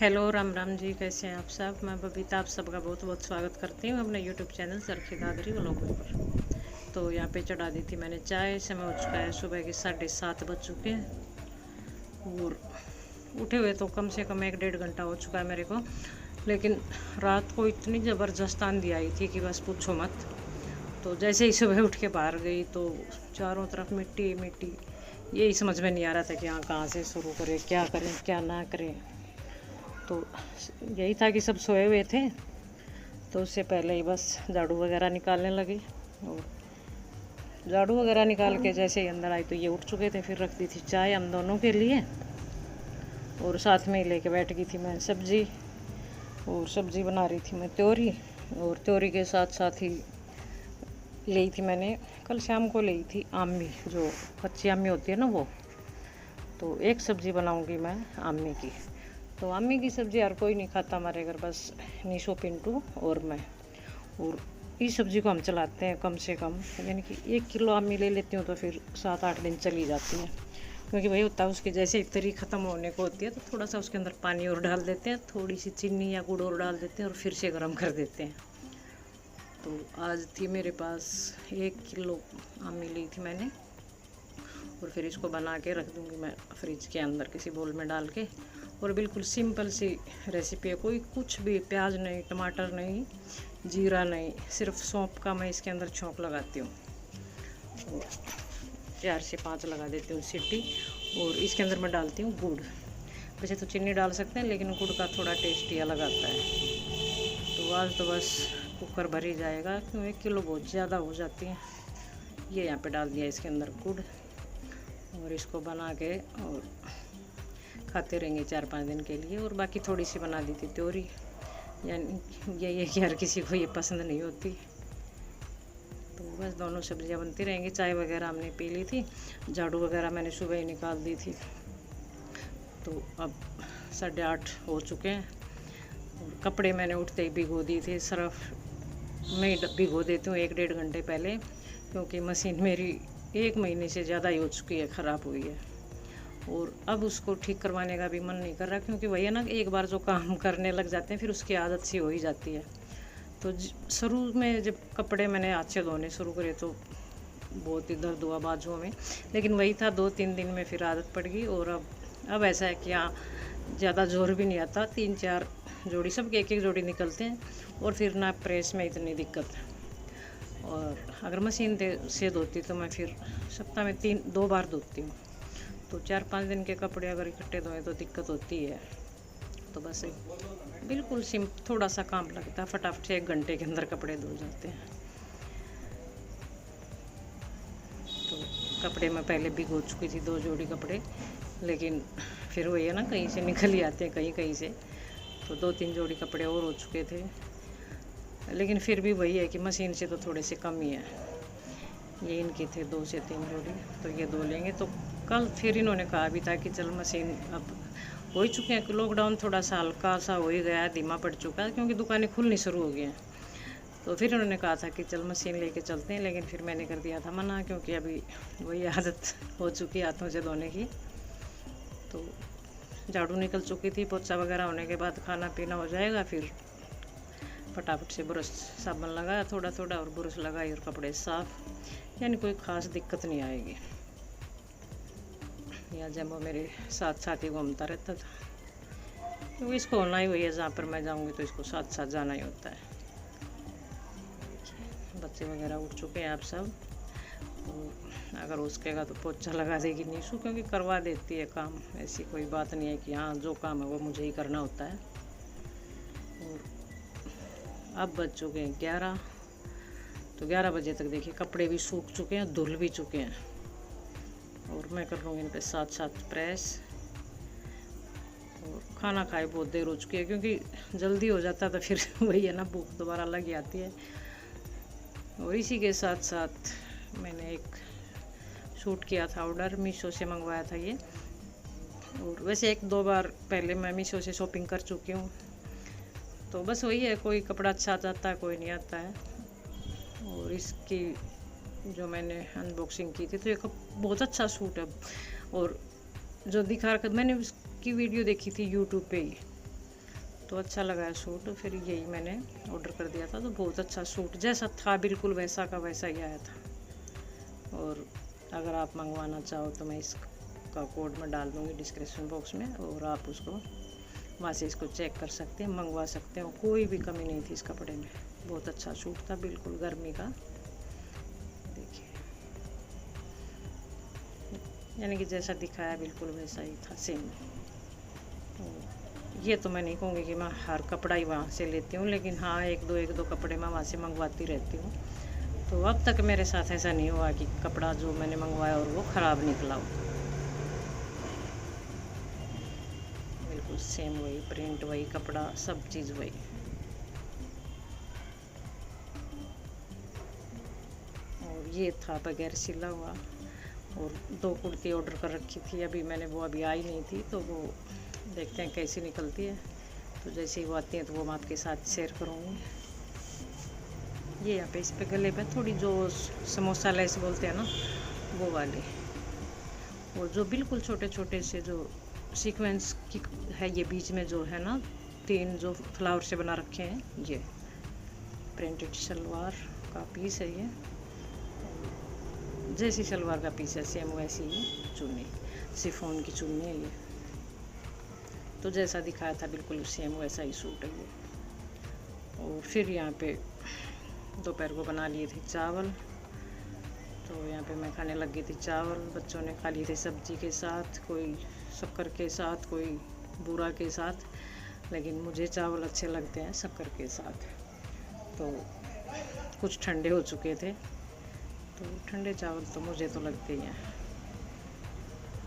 Hello Ram Ram ji, कैसे हैं आप सब। मैं बबीता आप सबका बहुत बहुत स्वागत करती हूँ अपने YouTube channel Charkhi Dadri vlogger पर। तो यहाँ पे चढ़ा दी थी मैंने चाय। समय हो चुका है सुबह के 7:30 बज चुके हैं और उठे हुए तो कम से कम 1-1.5 घंटा हो चुका है मेरे को। लेकिन रात को इतनी ज़बरदस्त आंधी आई थी कि बस पूछो मत। तो जैसे ही सुबह उठ के बाहर गई तो चारों तरफ मिट्टी मिट्टी। यही समझ में नहीं आ रहा था कि हाँ कहाँ से शुरू करें, क्या करें क्या ना करें। तो यही था कि सब सोए हुए थे, तो उससे पहले ही बस झाड़ू वगैरह निकालने लगी। और झाड़ू वगैरह निकाल के जैसे ही अंदर आई तो ये उठ चुके थे। फिर रख दी थी चाय हम दोनों के लिए और साथ में ही लेके बैठ गई थी मैं सब्ज़ी। और सब्ज़ी बना रही थी मैं त्योरी। और त्योरी के साथ साथ ही ली थी मैंने, कल शाम को ली थी आमी, जो कच्ची आमी होती है ना वो। तो एक सब्ज़ी बनाऊंगी मैं आमी की। तो आमी की सब्ज़ी हर कोई नहीं खाता हमारे घर, बस नीशो पिंटू और मैं। और इस सब्ज़ी को हम चलाते हैं कम से कम, यानी कि 1 किलो आमी ले लेती हूँ तो फिर 7-8 दिन चली जाती है। क्योंकि वही होता है, उसकी जैसे ही तरी ख़त्म होने को होती है तो थोड़ा सा उसके अंदर पानी और डाल देते हैं, थोड़ी सी चीनी या गुड़ और डाल देते हैं और फिर से गर्म कर देते हैं। तो आज थी मेरे पास 1 किलो आमी ली थी मैंने। और फिर इसको बना के रख दूँगी मैं फ्रिज के अंदर किसी बोल में डाल के। और बिल्कुल सिंपल सी रेसिपी है, कोई कुछ भी प्याज नहीं, टमाटर नहीं, जीरा नहीं, सिर्फ सौंफ का मैं इसके अंदर छौंक लगाती हूँ और 4 से 5 लगा देती हूँ सीटी। और इसके अंदर मैं डालती हूँ गुड़। वैसे तो चीनी डाल सकते हैं लेकिन गुड़ का थोड़ा टेस्ट ही अलग आता है। तो आज तो बस कुकर भर ही जाएगा, क्यों 1 किलो बहुत ज़्यादा हो जाती है। ये यहाँ पे डाल दिया इसके अंदर गुड़ और इसको बना के और खाते रहेंगे 4-5 दिन के लिए। और बाकी थोड़ी सी बना दी थी त्योरी, यानी यही है कि हर किसी को ये पसंद नहीं होती। तो बस दोनों सब्जियां बनती रहेंगी। चाय वगैरह हमने पी ली थी, झाड़ू वगैरह मैंने सुबह ही निकाल दी थी। तो अब 8:30 हो चुके हैं। और कपड़े मैंने उठते ही भिगो दिए थे, सर्फ में भिगो देती हूँ 1-1.5 घंटे पहले, क्योंकि मशीन मेरी 1 महीने से ज़्यादा ही हो चुकी है, ख़राब हुई है। और अब उसको ठीक करवाने का भी मन नहीं कर रहा, क्योंकि वही है ना, एक बार जो काम करने लग जाते हैं फिर उसकी आदत सी हो ही जाती है। तो शुरू में जब कपड़े मैंने हाथ से धोने शुरू करे तो बहुत ही दर्द हुआ बाजुओं में, लेकिन वही था 2-3 दिन में फिर आदत पड़ गई। और अब ऐसा है कि हाँ ज़्यादा जोर भी नहीं आता, 3-4 जोड़ी, सबके 1-1 जोड़ी निकलते हैं। और फिर ना प्रेस में इतनी दिक्कत। और अगर मशीन से धोती तो मैं फिर सप्ताह में 2 बार धोती हूँ। तो 4-5 दिन के कपड़े अगर इकट्ठे धोए तो दिक्कत होती है। तो बस बिल्कुल थोड़ा सा काम लगता है, फटाफट से 1 घंटे के अंदर कपड़े धुल जाते हैं। तो कपड़े मैं पहले भिगो चुकी थी 2 जोड़ी कपड़े, लेकिन फिर वही है ना, कहीं से निकल ही आते हैं कहीं कहीं से। तो 2-3 जोड़ी कपड़े और हो चुके थे, लेकिन फिर भी वही है कि मशीन से तो थोड़े से कम ही है। ये इनके थे 2 से 3 जोड़ी, तो ये धो लेंगे। तो कल फिर इन्होंने कहा भी था कि चल मशीन, अब हो ही चुके हैं कि लॉकडाउन थोड़ा सा हल्का सा हो ही गया है, धीमा पड़ चुका है, क्योंकि दुकानें खुलनी शुरू हो गई हैं। तो फिर उन्होंने कहा था कि चल मशीन लेके चलते हैं, लेकिन फिर मैंने कर दिया था मना, क्योंकि अभी वही आदत हो चुकी है हाथों से धोने की। तो झाड़ू निकल चुकी थी, पोछा वगैरह होने के बाद खाना पीना हो जाएगा, फिर फटाफट से ब्रश साबुन लगाया थोड़ा थोड़ा और ब्रश लगाई और कपड़े साफ, यानी कोई ख़ास दिक्कत नहीं आएगी। या जब वो मेरे साथ साथ ही घूमता रहता था, क्योंकि इसको होना ही वही है, जहाँ पर मैं जाऊँगी तो इसको साथ साथ जाना ही होता है। बच्चे वगैरह उठ चुके हैं आप सब। और अगर उसकेगा तो पोछा लगा देगी नीशू, क्योंकि करवा देती है काम, ऐसी कोई बात नहीं है कि हाँ जो काम है वो मुझे ही करना होता है। और अब बज चुके हैं 11। तो 11 बजे तक देखिए कपड़े भी सूख चुके हैं, धुल भी चुके हैं। और मैं कर लूँगी इन पे साथ साथ प्रेस। और खाना खाए बहुत देर हो चुकी है, क्योंकि जल्दी हो जाता तो फिर वही है ना, भूख दोबारा लग जाती है। और इसी के साथ साथ मैंने एक सूट किया था ऑर्डर, मीशो से मंगवाया था ये। और वैसे 1-2 बार पहले मैं मीशो से शॉपिंग कर चुकी हूँ। तो बस वही है, कोई कपड़ा अच्छा आता है, कोई नहीं आता है। और इसकी जो मैंने अनबॉक्सिंग की थी तो एक बहुत अच्छा सूट है। और जो दिखा रखा, मैंने उसकी वीडियो देखी थी यूट्यूब पे ही, तो अच्छा लगा सूट, फिर यही मैंने ऑर्डर कर दिया था। तो बहुत अच्छा सूट जैसा था बिल्कुल वैसा का वैसा ही आया था। और अगर आप मंगवाना चाहो तो मैं इसका कोड में डाल दूँगी डिस्क्रिप्शन बॉक्स में, और आप उसको वहाँ से इसको चेक कर सकते हैं, मंगवा सकते हो। कोई भी कमी नहीं थी इस कपड़े में, बहुत अच्छा सूट था, बिल्कुल गर्मी का। देखिए, यानी कि जैसा दिखाया बिल्कुल वैसा ही था, सेम। ये तो मैं नहीं कहूँगी कि मैं हर कपड़ा ही वहाँ से लेती हूँ, लेकिन हाँ एक दो कपड़े मैं वहाँ से मंगवाती रहती हूँ। तो अब तक मेरे साथ ऐसा नहीं हुआ कि कपड़ा जो मैंने मंगवाया और वो ख़राब निकला हो। बिल्कुल सेम वही प्रिंट, वही कपड़ा, सब चीज़ वही। और ये था बगैर सिला हुआ। और 2 कुर्ती ऑर्डर कर रखी थी अभी मैंने, वो अभी आई नहीं थी, तो वो देखते हैं कैसी निकलती है। तो जैसे ही वो आती हैं तो वो मैं आपके साथ शेयर करूँगी। ये यहाँ पे इस पे गले पे थोड़ी जो समोसा लेस बोलते हैं ना, वो वाली, और जो बिल्कुल छोटे छोटे से जो सीक्वेंस की है, ये बीच में जो है ना 3 जो फ्लावर से बना रखे हैं, ये प्रिंटेड सलवार का पीस है। ये जैसी सलवार का पीस है सेम वैसी ही चुन्नी, शिफॉन की चुन्नी है ये। तो जैसा दिखाया था बिल्कुल सेम वैसा ही सूट है ये। और फिर यहाँ पे दोपहर को बना लिए थे चावल। तो यहाँ पे मैं खाने लग गई थी चावल, बच्चों ने खा लिए थे सब्जी के साथ, कोई शक्कर के साथ, कोई बूरा के साथ, लेकिन मुझे चावल अच्छे लगते हैं शक्कर के साथ। तो कुछ ठंडे हो चुके थे, तो ठंडे चावल तो मुझे तो लगते ही हैं।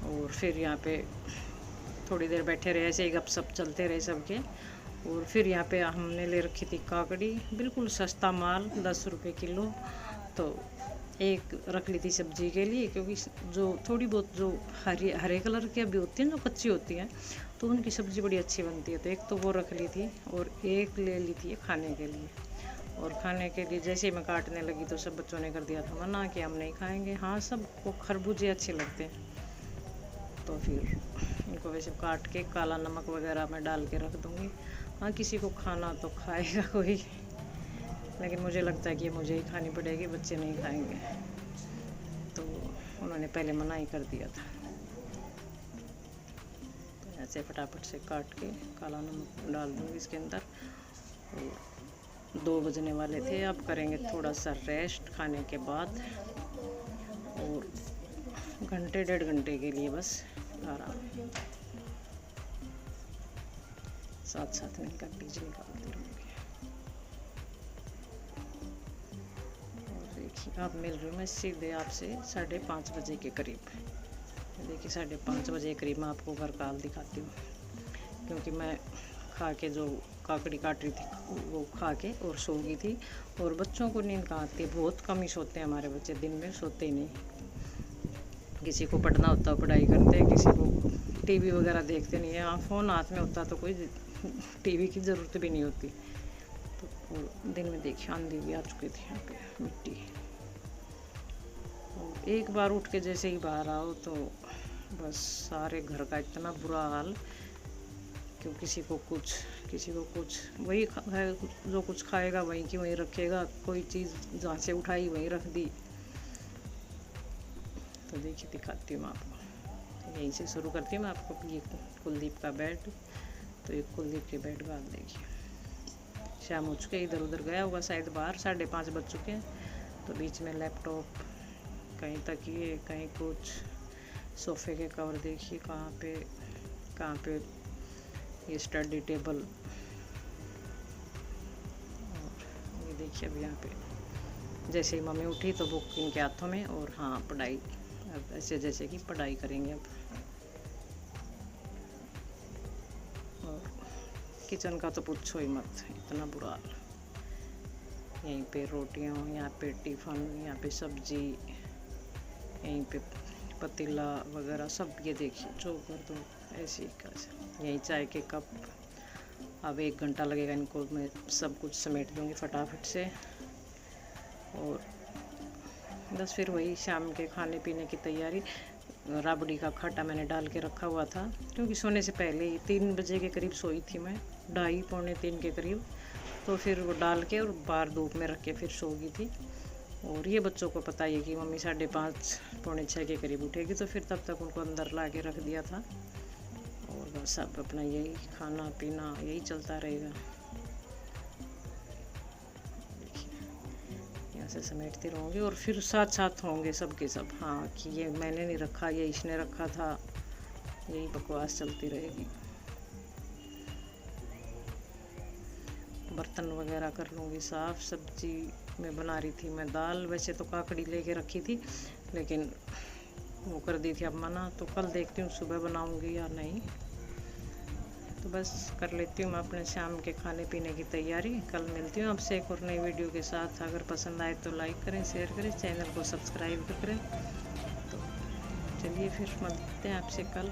और फिर यहाँ पे थोड़ी देर बैठे रहे, ऐसे ही गपशप चलते रहे सबके। और फिर यहाँ पे हमने ले रखी थी काकड़ी, बिल्कुल सस्ता माल, 10 रुपये किलो। तो एक रख ली थी सब्जी के लिए, क्योंकि जो थोड़ी बहुत जो हरे कलर की अभी होती हैं, जो कच्ची होती हैं, तो उनकी सब्ज़ी बड़ी अच्छी बनती है। तो एक तो वो रख ली थी, और एक ले ली थी खाने के लिए। और खाने के लिए जैसे ही मैं काटने लगी तो सब बच्चों ने कर दिया था मना कि हम नहीं खाएंगे। हाँ, सबको खरबूजे अच्छे लगते हैं, तो फिर इनको वैसे काट के काला नमक वगैरह मैं डाल के रख दूँगी। हाँ, किसी को खाना तो खाएगा कोई, लेकिन मुझे लगता है कि ये मुझे ही खानी पड़ेगी, बच्चे नहीं खाएंगे। तो उन्होंने पहले मना ही कर दिया था। तो ऐसे फटाफट से काट के काला नमक डाल दूँगी इसके अंदर। 2 बजने वाले थे, अब करेंगे थोड़ा सा रेस्ट खाने के बाद, और घंटे 1.5 घंटे के लिए बस आराम, साथ साथ में इनका बीज निकालते रहूँगी। और देखिए, आप मिल रही हूँ मैं सीधे आपसे 5:30 बजे के करीब। देखिए 5:30 बजे के करीब मैं आपको घर का हाल दिखाती हूँ, क्योंकि मैं खा के जो काकड़ी काट रही थी वो खा के और सो गई थी। और बच्चों को नींद कहाँ आती है, बहुत कम ही सोते हैं हमारे बच्चे, दिन में सोते ही नहीं। किसी को पढ़ना होता है पढ़ाई करते हैं, किसी को टीवी वगैरह देखते नहीं है। हाँ, फ़ोन हाथ में होता तो कोई टीवी की ज़रूरत भी नहीं होती। तो दिन में देखिए आंधी भी आ चुकी थी यहाँ पे, मिट्टी। और एक बार उठ के जैसे ही बाहर आओ तो बस सारे घर का इतना बुरा हाल, क्यों किसी को कुछ वही जो कुछ खाएगा वहीं की वहीं रखेगा, कोई चीज़ जहाँ से उठाई वहीं रख दी। तो देखिए दिखाती हूँ मैं आपको, यहीं से शुरू करती हूँ मैं आपको। ये कुलदीप का बेड, तो ये कुलदीप के बेड का आप देखिए, शाम हो चुके, इधर उधर गया होगा शायद बाहर, 5:30 बज चुके हैं। तो बीच में लैपटॉप, कहीं तकिए, कहीं कुछ, सोफ़े के कवर देखिए कहाँ पे ये स्टडी टेबल। और ये देखिए अब यहाँ पे जैसे ही मम्मी उठी तो बुक इनके हाथों में, और हाँ पढ़ाई, अब ऐसे जैसे कि पढ़ाई करेंगे अब। और किचन का तो पूछो ही मत, इतना बुरा हाल। यहीं पे रोटियाँ, यहाँ पे टिफ़न, यहाँ पे सब्जी, यहीं पे पतीला वगैरह सब, ये देखिए चौकर तो ऐसे ही का, यहीं चाय के कप। अब 1 घंटा लगेगा इनको, मैं सब कुछ समेट दूँगी फटाफट से। और बस फिर वही शाम के खाने पीने की तैयारी। राबड़ी का खट्टा मैंने डाल के रखा हुआ था, क्योंकि सोने से पहले ही 3 बजे के करीब सोई थी मैं, 2:30 पौने 3 के करीब। तो फिर वो डाल के और बाहर धूप में रख के फिर सो गई थी। और ये बच्चों को पता है कि मम्मी 5:30 पौने 6 के करीब उठेगी, तो फिर तब तक उनको अंदर ला के रख दिया था। और बस अब अपना यही खाना पीना यही चलता रहेगा। यहाँ से समेटती रहूँगी और फिर साथ साथ होंगे सबके सब, हाँ कि ये मैंने नहीं रखा, ये इसने रखा था, यही बकवास चलती रहेगी। बर्तन वगैरह कर लूँगी साफ़। सब्जी में बना रही थी मैं दाल, वैसे तो काकड़ी लेके रखी थी, लेकिन वो कर दी थी अब मना, तो कल देखती हूँ सुबह बनाऊँगी या नहीं। तो बस कर लेती हूँ मैं अपने शाम के खाने पीने की तैयारी। कल मिलती हूँ आपसे एक और नई वीडियो के साथ। अगर पसंद आए तो लाइक करें, शेयर करें, चैनल को सब्सक्राइब करें। तो चलिए फिर मिलते हैं आपसे कल।